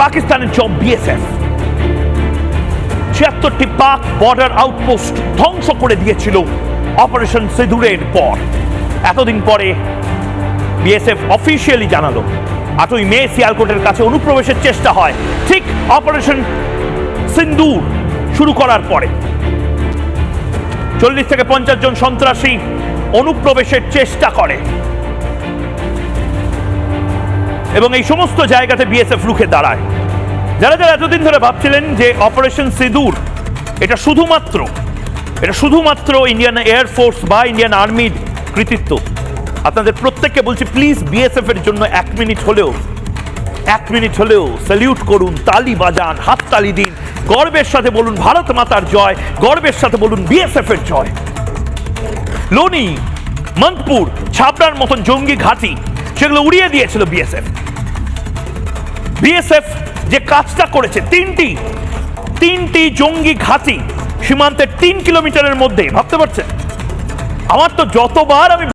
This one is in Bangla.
পাকিস্তানের জব বিএসএফ ৭৬টি পাক বর্ডার আউটপোস্ট ধ্বংস করে দিয়েছিল অপারেশন সিঁদুরের পর। এতদিন পরে বিএসএফ অফিসিয়ালি জানালো ৮ই মে সিয়ালকোটের কাছে অনুপ্রবেশের চেষ্টা হয় ঠিক অপারেশন সিন্দুর শুরু করার পরে। ৪০ থেকে ৫০ জন সন্ত্রাসী অনুপ্রবেশের চেষ্টা করে এবং এই সমস্ত জায়গাতে বিএসএফ রুখে দাঁড়ায়। যারা যারা এতদিন ধরে ভাবছিলেন যে অপারেশন সিঁদুর এটা শুধুমাত্র ইন্ডিয়ান এয়ারফোর্স বা ইন্ডিয়ান আর্মির কৃতিত্ব, আপনাদের প্রত্যেককে বলছি প্লিজ বিএসএফ এর জন্য এক মিনিট হলেও স্যালিউট করুন, তালি বাজান, হাততালি দিন, গর্বের সাথে বলুন ভারত মাতার জয়, গর্বের সাথে বলুন বিএসএফ এর জয়। লোনি, মন্তপুর, ছাবড়ার মতন জঙ্গি ঘাঁটি সেগুলো উড়িয়ে দিয়েছিল বিএসএফ যে কাজটা করেছে, তিনটি জঙ্গি ঘাঁটি সীমান্তের ৩ কিলোমিটারের মধ্যে, ভাবতে পারছেন? আমার তো যতবার আমি